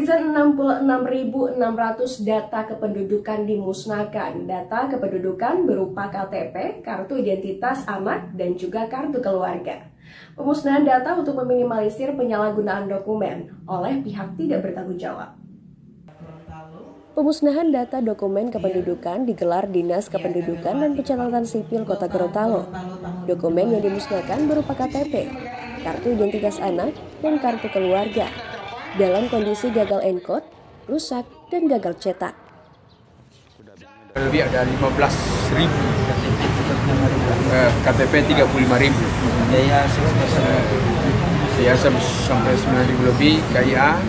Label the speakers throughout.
Speaker 1: Netizen 66.600 data kependudukan dimusnahkan. Data kependudukan berupa KTP, kartu identitas anak, dan juga kartu keluarga. Pemusnahan data untuk meminimalisir penyalahgunaan dokumen oleh pihak tidak bertanggung jawab. Pemusnahan data dokumen kependudukan digelar Dinas Kependudukan dan Pencatatan Sipil Kota Gorontalo. Dokumen yang dimusnahkan berupa KTP, kartu identitas anak, dan kartu keluarga. Dalam kondisi gagal encode, rusak, dan gagal cetak.
Speaker 2: Lebih ada 15.000 KTP 35.000. Ya sampai 9.000 lebih KIA,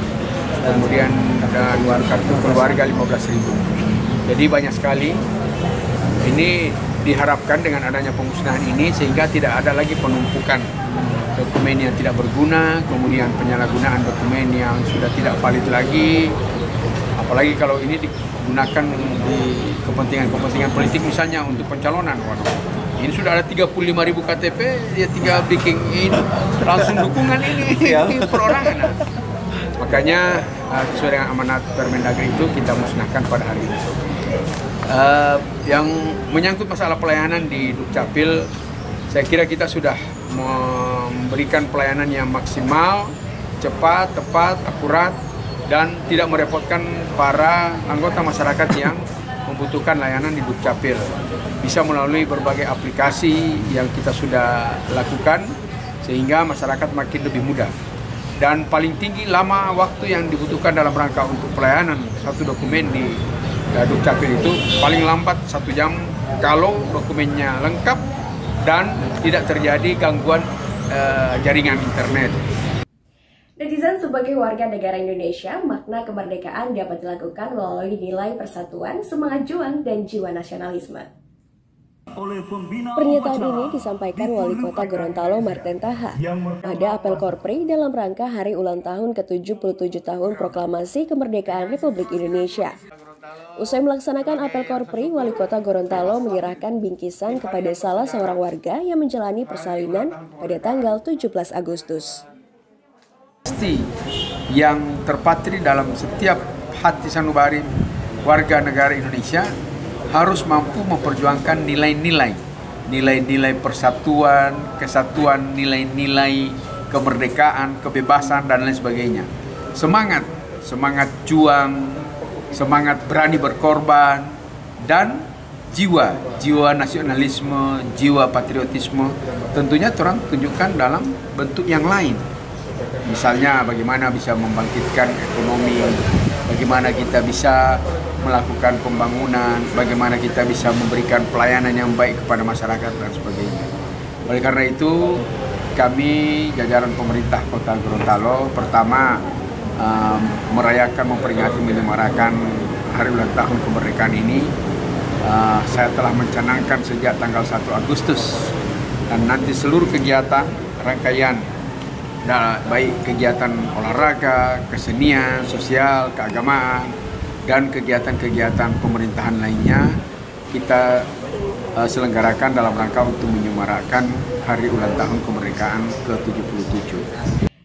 Speaker 2: kemudian ada luar kartu keluarga 15.000. Jadi banyak sekali. Ini diharapkan dengan adanya pemusnahan ini sehingga tidak ada lagi penumpukan dokumen yang tidak berguna, kemudian penyalahgunaan dokumen yang sudah tidak valid lagi. Apalagi kalau ini digunakan di kepentingan politik misalnya untuk pencalonan. Waduh, ini sudah ada 35.000 KTP, dia tinggal bikin ini, langsung dukungan ini perorangan. Makanya sesuai dengan amanat Permendagri itu kita musnahkan pada hari ini. Yang menyangkut masalah pelayanan di Dukcapil, saya kira kita sudah memberikan pelayanan yang maksimal, cepat, tepat, akurat, dan tidak merepotkan para anggota masyarakat yang membutuhkan layanan di Dukcapil. Bisa melalui berbagai aplikasi yang kita sudah lakukan, sehingga masyarakat makin lebih mudah. Dan paling tinggi lama waktu yang dibutuhkan dalam rangka untuk pelayanan satu dokumen di Dukcapil itu paling lambat 1 jam kalau dokumennya lengkap dan tidak terjadi gangguan jaringan internet.
Speaker 1: Netizen sebagai warga negara Indonesia, makna kemerdekaan dapat dilakukan melalui nilai persatuan, semangat juang, dan jiwa nasionalisme. Pernyataan ini disampaikan Wali Kota Gorontalo Marten Taha pada apel Korpri dalam rangka hari ulang tahun ke-77 tahun Proklamasi Kemerdekaan Republik Indonesia. Usai melaksanakan apel Korpri, Wali Kota Gorontalo menyerahkan bingkisan kepada salah seorang warga yang menjalani persalinan pada tanggal 17 Agustus.
Speaker 2: Pasti yang terpatri dalam setiap hati sanubari warga negara Indonesia harus mampu memperjuangkan nilai-nilai persatuan, kesatuan, nilai-nilai kemerdekaan, kebebasan, dan lain sebagainya. Semangat juang, semangat berani berkorban, dan jiwa nasionalisme, jiwa patriotisme tentunya orang tunjukkan dalam bentuk yang lain. Misalnya bagaimana bisa membangkitkan ekonomi, bagaimana kita bisa melakukan pembangunan, bagaimana kita bisa memberikan pelayanan yang baik kepada masyarakat dan sebagainya. Oleh karena itu, kami jajaran pemerintah Kota Gorontalo pertama memperingati menyemarakan hari ulang tahun kemerdekaan ini. Saya telah mencanangkan sejak tanggal 1 Agustus dan nanti seluruh kegiatan rangkaian baik kegiatan olahraga, kesenian, sosial, keagamaan, dan kegiatan-kegiatan pemerintahan lainnya kita selenggarakan dalam rangka untuk menyemarakan hari ulang tahun kemerdekaan ke-77.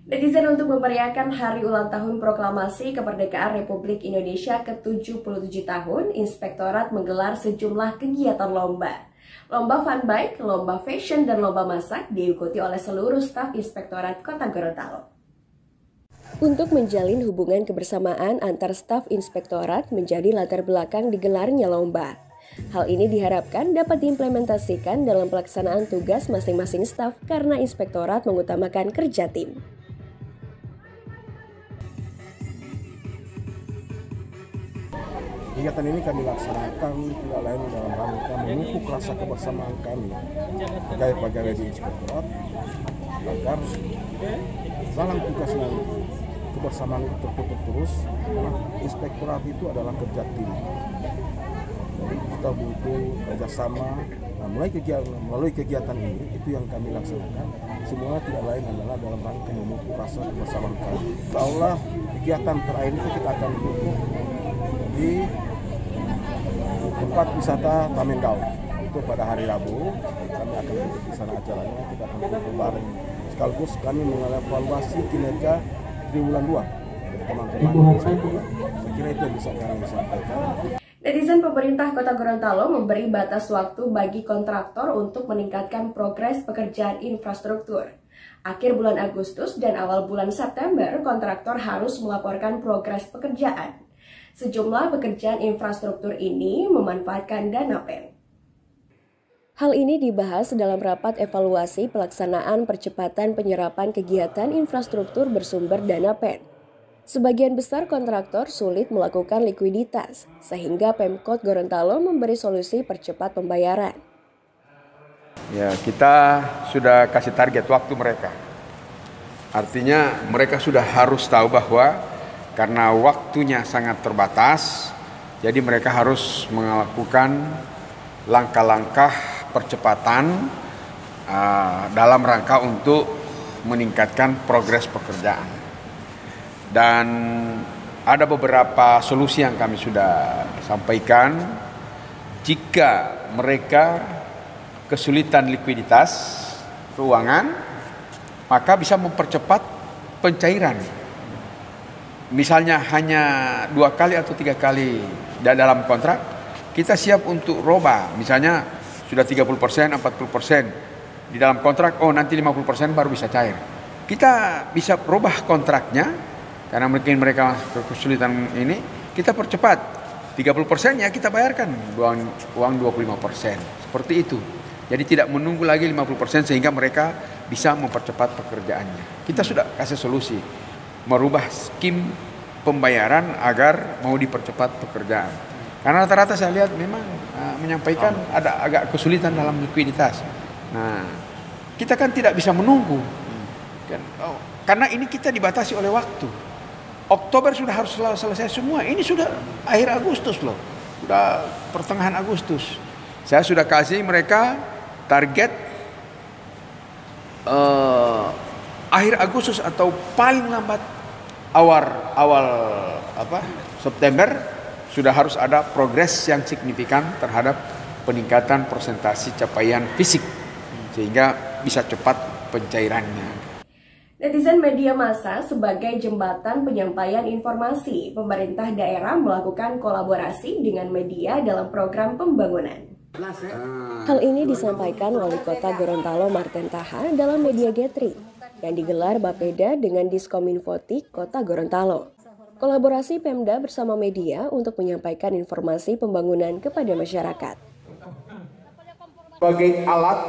Speaker 1: Netizen untuk memeriahkan hari ulang tahun Proklamasi Kemerdekaan Republik Indonesia ke-77 tahun, Inspektorat menggelar sejumlah kegiatan lomba. Lomba fun bike, lomba fashion, dan lomba masak diikuti oleh seluruh staf Inspektorat Kota Gorontalo. Untuk menjalin hubungan kebersamaan antar staf Inspektorat menjadi latar belakang digelarnya lomba. Hal ini diharapkan dapat diimplementasikan dalam pelaksanaan tugas masing-masing staf karena Inspektorat mengutamakan kerja tim.
Speaker 3: Kegiatan ini kami laksanakan tidak lain dalam rangka memupuk rasa kebersamaan kami pegawai-pegawai di Inspektorat agar dalam tugas nanti kebersamaan itu tertutup terus. Karena Inspektorat itu adalah kerja tim. Jadi kita butuh kerjasama. Nah, melalui kegiatan ini itu yang kami laksanakan. Semua tidak lain adalah dalam rangka memupuk rasa kebersamaan kami. Insya Allah kegiatan terakhir itu kita akan butuh di tempat wisata Tamendau. Itu pada hari Rabu kami akan duduk di sana acaranya, kita akan duduk bareng sekaligus kami mengevaluasi kinerja triwulan 2 teman-teman. Saya kira itu yang bisa kami sampaikan.
Speaker 1: Netizen pemerintah Kota Gorontalo memberi batas waktu bagi kontraktor untuk meningkatkan progres pekerjaan infrastruktur. Akhir bulan Agustus dan awal bulan September, kontraktor harus melaporkan progres pekerjaan. Sejumlah pekerjaan infrastruktur ini memanfaatkan dana PEN. Hal ini dibahas dalam rapat evaluasi pelaksanaan percepatan penyerapan kegiatan infrastruktur bersumber dana PEN. Sebagian besar kontraktor sulit melakukan likuiditas, sehingga Pemkot Gorontalo memberi solusi percepat pembayaran.
Speaker 2: Ya, kita sudah kasih target waktu mereka. Artinya mereka sudah harus tahu bahwa karena waktunya sangat terbatas, jadi mereka harus melakukan langkah-langkah percepatan dalam rangka untuk meningkatkan progres pekerjaan. Dan ada beberapa solusi yang kami sudah sampaikan. Jika mereka kesulitan likuiditas keuangan, maka bisa mempercepat pencairan. Misalnya hanya 2 kali atau 3 kali dalam kontrak, kita siap untuk roba. Misalnya sudah 30%, 40%. Di dalam kontrak, nanti 50% baru bisa cair. Kita bisa robah kontraknya. Karena mungkin mereka kesulitan ini, kita percepat. 30% ya kita bayarkan uang 25%. Seperti itu. Jadi tidak menunggu lagi 50% sehingga mereka bisa mempercepat pekerjaannya. Kita sudah kasih solusi. Merubah skim pembayaran agar mau dipercepat pekerjaan. Karena rata-rata saya lihat memang menyampaikan ada agak kesulitan dalam likuiditas. Nah, kita kan tidak bisa menunggu. Karena ini kita dibatasi oleh waktu. Oktober sudah harus selesai semua. Ini sudah akhir Agustus loh. Sudah pertengahan Agustus. Saya sudah kasih mereka target akhir Agustus atau paling lambat awal September sudah harus ada progres yang signifikan terhadap peningkatan persentase capaian fisik sehingga bisa cepat pencairannya.
Speaker 1: Netizen media massa sebagai jembatan penyampaian informasi, pemerintah daerah melakukan kolaborasi dengan media dalam program pembangunan. Hal ini disampaikan Wali Kota Gorontalo Marten Taha dalam media gathering yang digelar Bapeda dengan Diskominfotik Kota Gorontalo. Kolaborasi Pemda bersama media untuk menyampaikan informasi pembangunan kepada masyarakat.
Speaker 2: Sebagai alat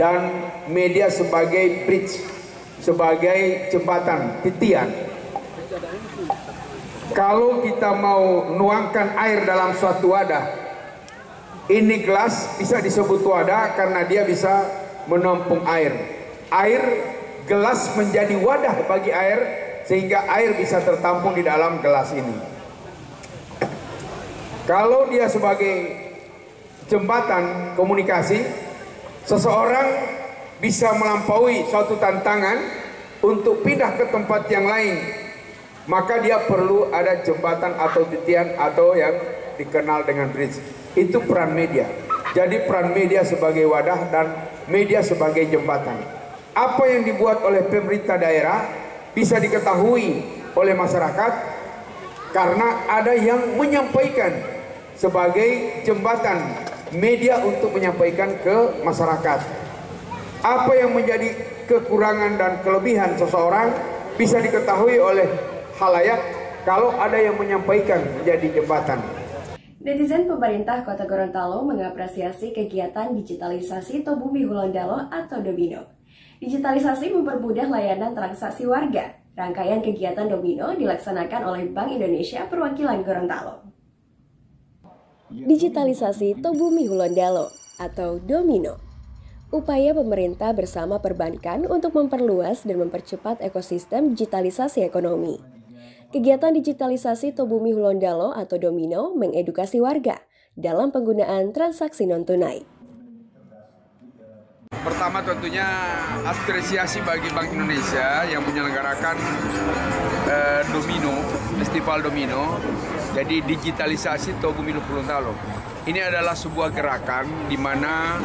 Speaker 2: dan media sebagai bridge, sebagai jembatan, titian. Kalau kita mau nuangkan air dalam suatu wadah, ini gelas bisa disebut wadah karena dia bisa menampung air. Gelas menjadi wadah bagi air sehingga air bisa tertampung di dalam gelas ini. Kalau dia sebagai jembatan komunikasi, seseorang bisa melampaui suatu tantangan untuk pindah ke tempat yang lain, maka dia perlu ada jembatan atau titian atau yang dikenal dengan bridge. Itu peran media. Jadi peran media sebagai wadah dan media sebagai jembatan. Apa yang dibuat oleh pemerintah daerah bisa diketahui oleh masyarakat karena ada yang menyampaikan sebagai jembatan media untuk menyampaikan ke masyarakat. Apa yang menjadi kekurangan dan kelebihan seseorang bisa diketahui oleh khalayak kalau ada yang menyampaikan menjadi jembatan.
Speaker 1: Netizen pemerintah Kota Gorontalo mengapresiasi kegiatan digitalisasi Tobumi Hulondalo atau Domino. Digitalisasi mempermudah layanan transaksi warga. Rangkaian kegiatan Domino dilaksanakan oleh Bank Indonesia Perwakilan Gorontalo. Digitalisasi Tobumi Hulondalo atau Domino. Upaya pemerintah bersama perbankan untuk memperluas dan mempercepat ekosistem digitalisasi ekonomi. Kegiatan digitalisasi Tobumi Hulondalo atau Domino mengedukasi warga dalam penggunaan transaksi non-tunai.
Speaker 2: Pertama tentunya apresiasi bagi Bank Indonesia yang menyelenggarakan Domino, Festival Domino, jadi digitalisasi Tobumi Hulondalo. Ini adalah sebuah gerakan di mana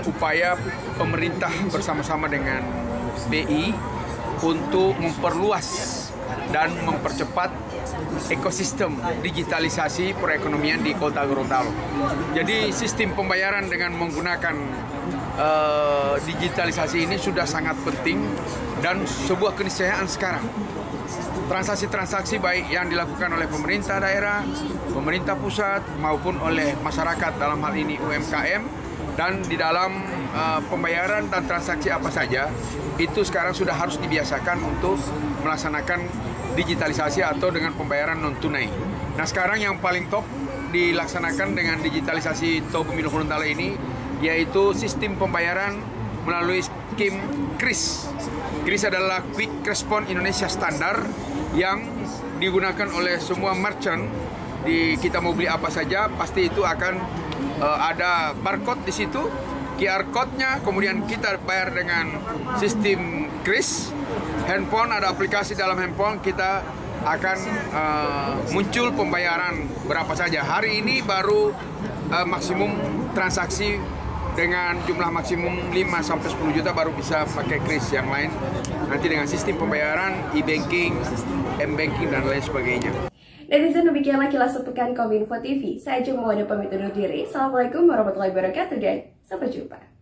Speaker 2: upaya pemerintah bersama-sama dengan BI untuk memperluas dan mempercepat ekosistem digitalisasi perekonomian di Kota Gorontalo. Jadi sistem pembayaran dengan menggunakan digitalisasi ini sudah sangat penting dan sebuah keniscayaan sekarang. Transaksi-transaksi baik yang dilakukan oleh pemerintah daerah, pemerintah pusat maupun oleh masyarakat dalam hal ini UMKM, dan di dalam pembayaran dan transaksi apa saja itu sekarang sudah harus dibiasakan untuk melaksanakan digitalisasi atau dengan pembayaran non tunai. Nah, sekarang yang paling top dilaksanakan dengan digitalisasi Tol Pemilu Gorontalo ini yaitu sistem pembayaran melalui skim KRIS. KRIS adalah Quick Response Indonesia Standar yang digunakan oleh semua merchant. Kita mau beli apa saja pasti itu akan ada barcode di situ, QR code-nya, kemudian kita bayar dengan sistem KRIS. Handphone, ada aplikasi dalam handphone, kita akan muncul pembayaran berapa saja. Hari ini baru maksimum transaksi dengan jumlah maksimum 5-10 juta baru bisa pakai KRIS. Yang lain nanti dengan sistem pembayaran, e-banking, m-banking, dan lain sebagainya.
Speaker 1: Netizen, demikianlah kilas sepekan Kominfo TV. Saya Jumawada pamit undur diri. Assalamualaikum warahmatullahi wabarakatuh dan sampai jumpa.